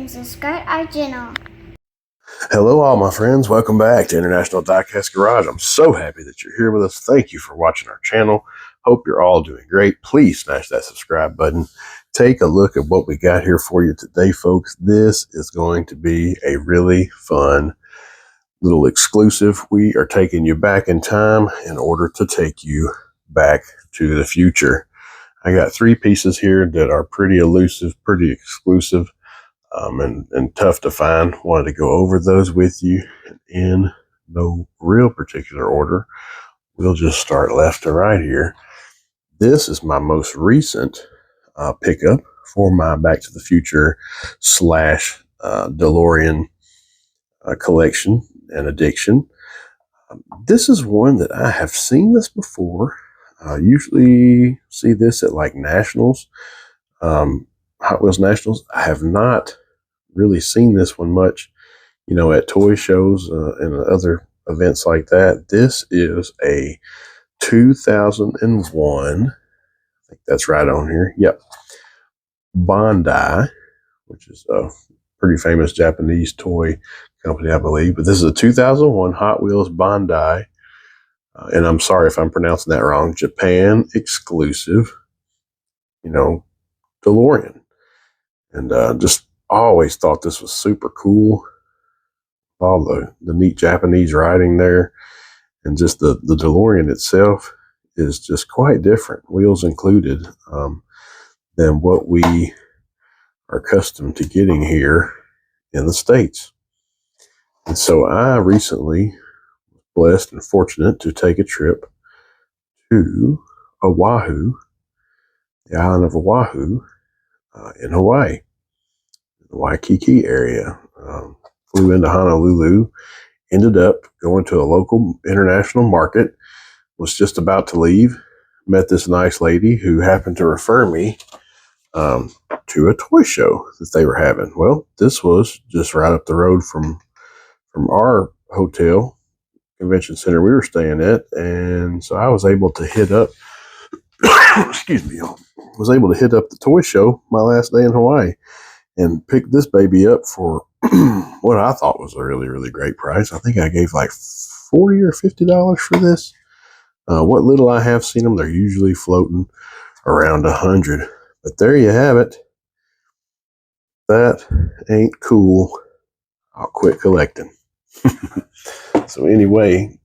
and subscribe our channel. Hello all my friends, welcome back to International Diecast Garage. I'm so happy that you're here with us. Thank you for watching our channel. Hope you're all doing great. Please smash that subscribe button. Take a look at what we got here for you today, folks. This is going to be a really fun little exclusive. We are taking you back in time in order to take you back to the future. I got three pieces here that are pretty elusive, pretty exclusive. And tough to find. Wanted to go over those with you in no real particular order. We'll just start left to right here. This is my most recent pickup for my Back to the Future slash DeLorean collection and addiction. This is one that I have seen this before. I usually see this at like Nationals, Hot Wheels Nationals. I have not really seen this one much, at toy shows and other events like that. This is a 2001, I think that's right on here. Yep. Bandai, which is a pretty famous Japanese toy company, I believe. But this is a 2001 Hot Wheels Bandai, and I'm sorry if I'm pronouncing that wrong, Japan exclusive, DeLorean. And just always thought this was super cool. All the neat Japanese writing there, and just the DeLorean itself is just quite different, wheels included, than what we are accustomed to getting here in the States. And so I recently was blessed and fortunate to take a trip to Oahu, the island of Oahu, in Hawaii, the Waikiki area. Flew into Honolulu, ended up going to a local international market, was just about to leave, met this nice lady who happened to refer me to a toy show that they were having. Well, this was just right up the road from our hotel convention center we were staying at, and so I was able to hit up excuse me, was able to hit up the toy show my last day in Hawaii and pick this baby up for what I thought was a really, really great price. I think I gave like $40 or $50 for this. What little I have seen them, they're usually floating around $100. But there you have it. That ain't cool. I'll quit collecting. So anyway,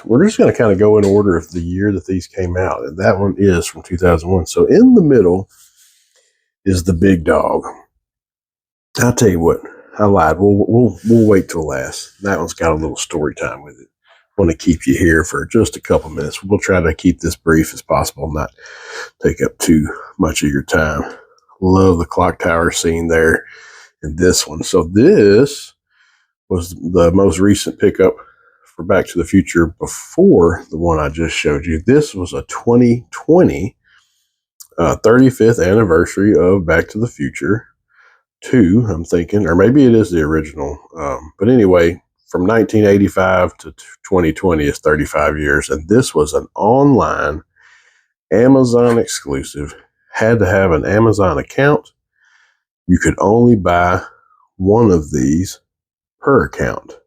we're just going to kind of go in order of the year that these came out. And that one is from 2001. So in the middle is the big dog. I'll tell you what, I lied. We'll wait till last. That one's got a little story time with it. I want to keep you here for just a couple minutes. We'll try to keep this brief as possible, not take up too much of your time. Love the clock tower scene there in this one. So this was the most recent pickup for Back to the Future before the one I just showed you. This was a 2020 35th anniversary of Back to the Future 2, I'm thinking, or maybe it is the original. But anyway, from 1985 to 2020 is 35 years. And this was an online Amazon exclusive. Had to have an Amazon account. You could only buy one of these per account.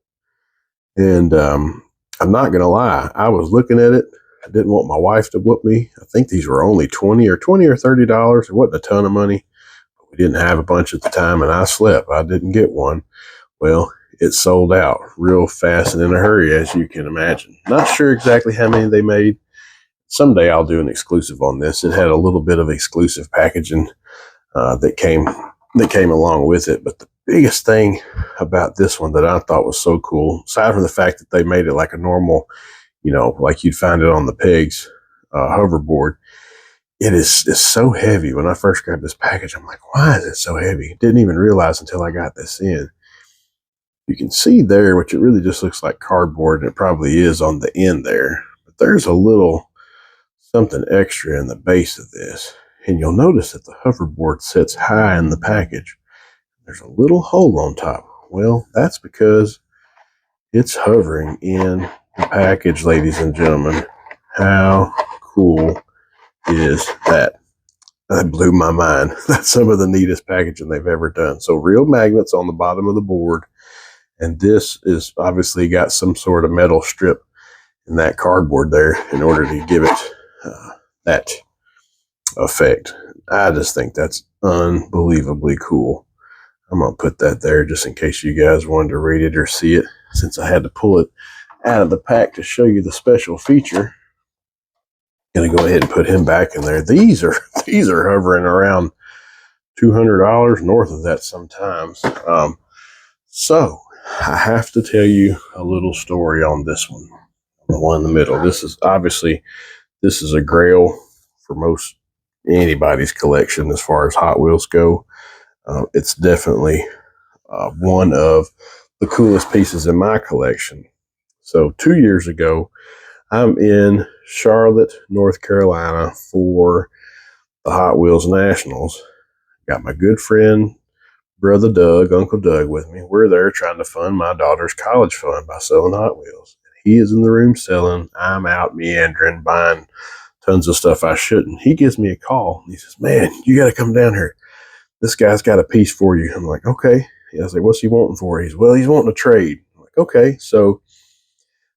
And I'm not going to lie, I was looking at it. I didn't want my wife to whoop me. I think these were only $20 or $30. It wasn't a ton of money. We didn't have a bunch at the time, and I slept. I didn't get one. Well, it sold out real fast and in a hurry, as you can imagine. Not sure exactly how many they made. Someday I'll do an exclusive on this. It had a little bit of exclusive packaging that came along with it. But the biggest thing about this one that I thought was so cool, aside from the fact that they made it like a normal, like you'd find it on the pegs hoverboard, it is so heavy. When I first grabbed this package, I'm like, why is it so heavy? Didn't even realize until I got this in. You can see there, which it really just looks like cardboard, and it probably is on the end there. But there's a little something extra in the base of this. And you'll notice that the hoverboard sits high in the package. There's a little hole on top. Well, that's because it's hovering in the package, ladies and gentlemen. How cool is that? That blew my mind. That's some of the neatest packaging they've ever done. So real magnets on the bottom of the board. And this is obviously got some sort of metal strip in that cardboard there in order to give it that effect. I just think that's unbelievably cool. I'm going to put that there just in case you guys wanted to read it or see it, since I had to pull it out of the pack to show you the special feature. Going to go ahead and put him back in there. These are hovering around $200, north of that sometimes. So I have to tell you a little story on this one, the one in the middle. This is a grail for most anybody's collection as far as Hot Wheels go. It's definitely one of the coolest pieces in my collection. So 2 years ago, I'm in Charlotte, North Carolina for the Hot Wheels Nationals. Got my good friend, Brother Doug, Uncle Doug with me. We're there trying to fund my daughter's college fund by selling Hot Wheels. He is in the room selling. I'm out meandering, buying tons of stuff I shouldn't. He gives me a call. He says, man, you got to come down here. This guy's got a piece for you. I'm like, okay. I was like, what's he wanting for? He's wanting a trade. I'm like, okay. So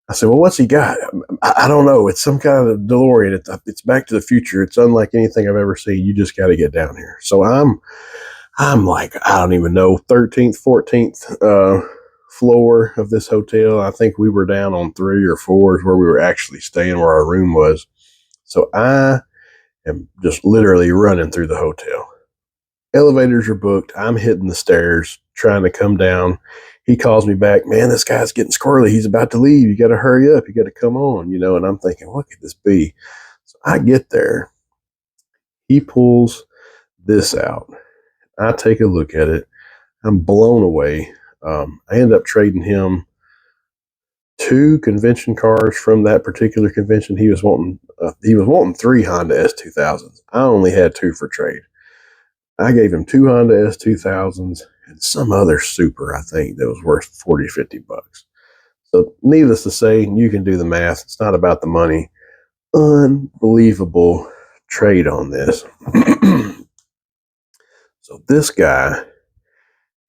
I said, well, what's he got? I don't know. It's some kind of DeLorean. It's Back to the Future. It's unlike anything I've ever seen. You just got to get down here. So I'm like, I don't even know, 13th, 14th floor of this hotel. I think we were down on 3 or 4 is where we were actually staying, where our room was. So I am just literally running through the hotel. Elevators are booked. I'm hitting the stairs, trying to come down. He calls me back, man, this guy's getting squirrely. He's about to leave. You got to hurry up. You got to come on, and I'm thinking, what could this be? So I get there. He pulls this out. I take a look at it. I'm blown away. I end up trading him 2 convention cars from that particular convention. He was wanting 3 Honda S2000s. I only had 2 for trade. I gave him 2 Honda S2000s and some other super, I think, that was worth 40, 50 bucks. So needless to say, you can do the math. It's not about the money. Unbelievable trade on this. So this guy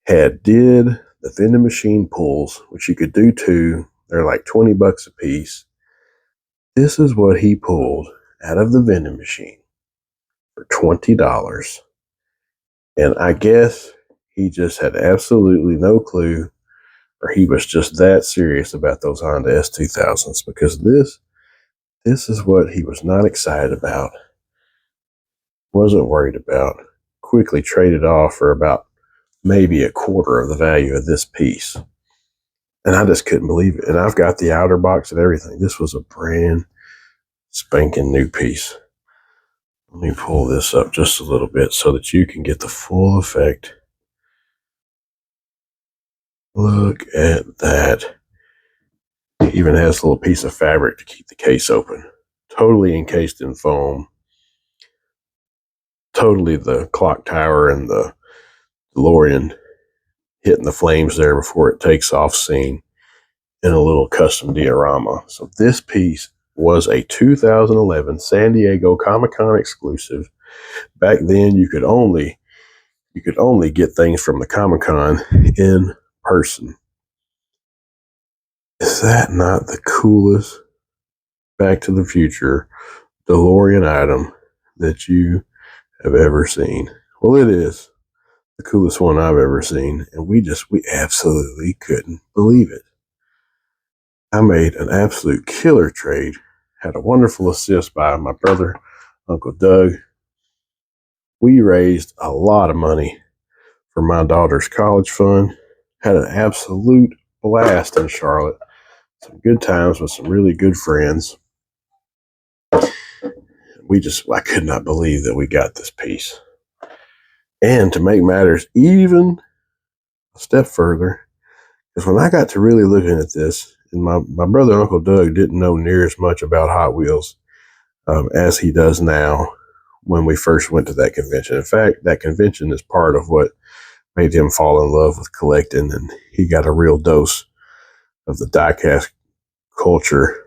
did the vending machine pulls, which you could do 2. They're like 20 bucks a piece. This is what he pulled out of the vending machine for $20. And I guess he just had absolutely no clue, or he was just that serious about those Honda S2000s, because this is what he was not excited about, wasn't worried about, quickly traded off for about maybe a quarter of the value of this piece. And I just couldn't believe it. And I've got the outer box and everything. This was a brand spanking new piece. Let me pull this up just a little bit so that you can get the full effect. Look at that. It even has a little piece of fabric to keep the case open. Totally encased in foam. Totally the clock tower and the DeLorean hitting the flames there before it takes off scene in a little custom diorama. So this piece was a 2011 San Diego ComicCon exclusive. Back then, you could only get things from the Comic-Con in person. Is that not the coolest Back to the Future DeLorean item that you have ever seen? Well, it is the coolest one I've ever seen, and we absolutely couldn't believe it. I made an absolute killer trade. Had a wonderful assist by my brother, Uncle Doug. We raised a lot of money for my daughter's college fund. Had an absolute blast in Charlotte. Some good times with some really good friends. I could not believe that we got this piece. And to make matters even a step further, because when I got to really looking at this, and my brother, Uncle Doug, didn't know near as much about Hot Wheels as he does now when we first went to that convention. In fact, that convention is part of what made him fall in love with collecting, and he got a real dose of the diecast culture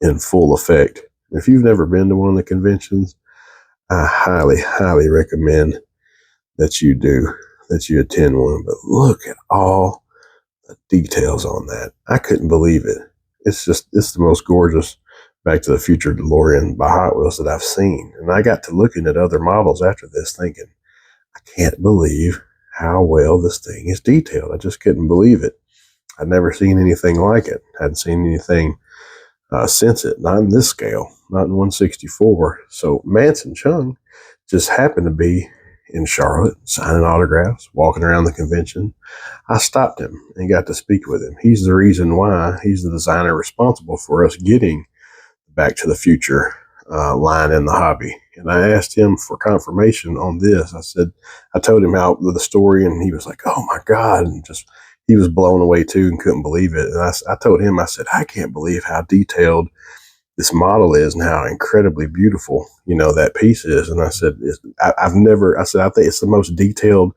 in full effect. If you've never been to one of the conventions, I highly, highly recommend that you attend one. But look at all the details on that. I couldn't believe it. It's the most gorgeous Back to the Future DeLorean by Hot Wheels that I've seen. And I got to looking at other models after this thinking, I can't believe how well this thing is detailed. I just couldn't believe it. I'd never seen anything like it. Hadn't seen anything since it, not in this scale, not in 164. So Manson Chung just happened to be in Charlotte, signing autographs, walking around the convention. I stopped him and got to speak with him. He's the reason why he's the designer responsible for us getting Back to the Future line in the hobby. And I asked him for confirmation on this. I told him how the story, and he was like, "Oh my God!" And just he was blown away too and couldn't believe it. And I told him, I said, "I can't believe how detailed this model is and how incredibly beautiful, that piece is." And I said, I think it's the most detailed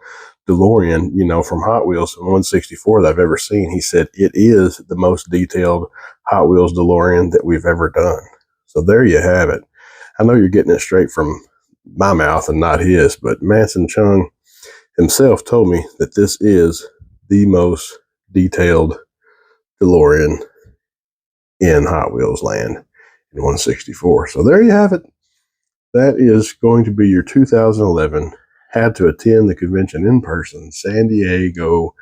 DeLorean, from Hot Wheels in 164 that I've ever seen. He said, it is the most detailed Hot Wheels DeLorean that we've ever done. So there you have it. I know you're getting it straight from my mouth and not his, but Manson Chung himself told me that this is the most detailed DeLorean in Hot Wheels land in 164. So there you have it. That is going to be your 2011 had to attend the convention in person, San Diego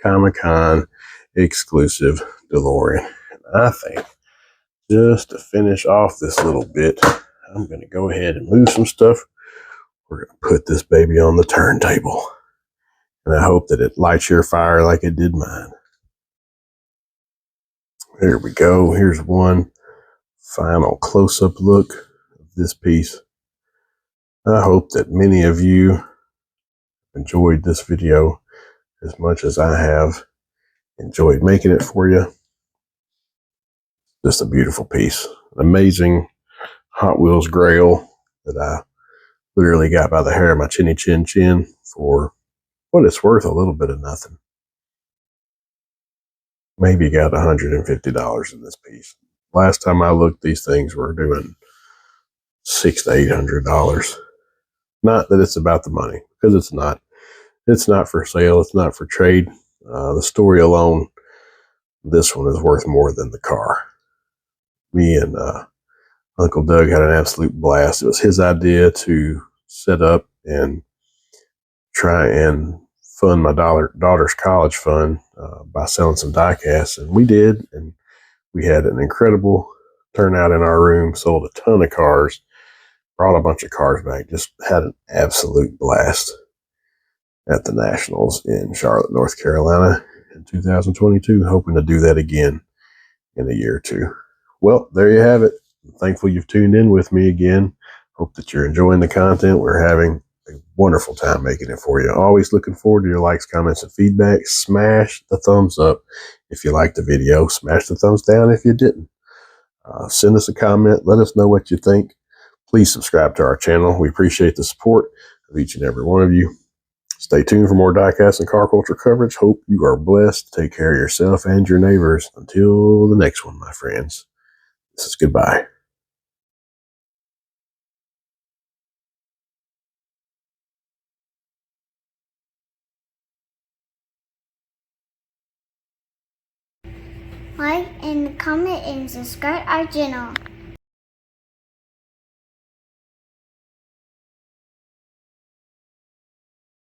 ComicCon Exclusive DeLorean. And I think just to finish off this little bit, I'm going to go ahead and move some stuff. We're going to put this baby on the turntable. And I hope that it lights your fire like it did mine. There we go. Here's one final close-up look of this piece. I hope that many of you enjoyed this video as much as I have enjoyed making it for you. Just a beautiful piece. An amazing Hot Wheels Grail that I literally got by the hair of my chinny chin chin for what it's worth, a little bit of nothing. Maybe got $150 in this piece. Last time I looked, these things were doing $600 to $800. Not that it's about the money, because it's not. It's not for sale. It's not for trade. The story alone, this one is worth more than the car. Me and Uncle Doug had an absolute blast. It was his idea to set up and try and fund my daughter's college fund by selling some die casts, and we did. And we had an incredible turnout in our room. Sold a ton of cars. Brought a bunch of cars back. Just had an absolute blast at the Nationals in Charlotte, North Carolina in 2022. Hoping to do that again in a year or two. Well, there you have it. I'm thankful you've tuned in with me again. Hope that you're enjoying the content. We're having a wonderful time making it for you. Always looking forward to your likes, comments, and feedback. Smash the thumbs up if you liked the video. Smash the thumbs down if you didn't. Send us a comment. Let us know what you think. Please subscribe to our channel. We appreciate the support of each and every one of you. Stay tuned for more diecast and car culture coverage. Hope you are blessed. Take care of yourself and your neighbors. Until the next one, my friends. This is goodbye. Like and comment and subscribe our channel.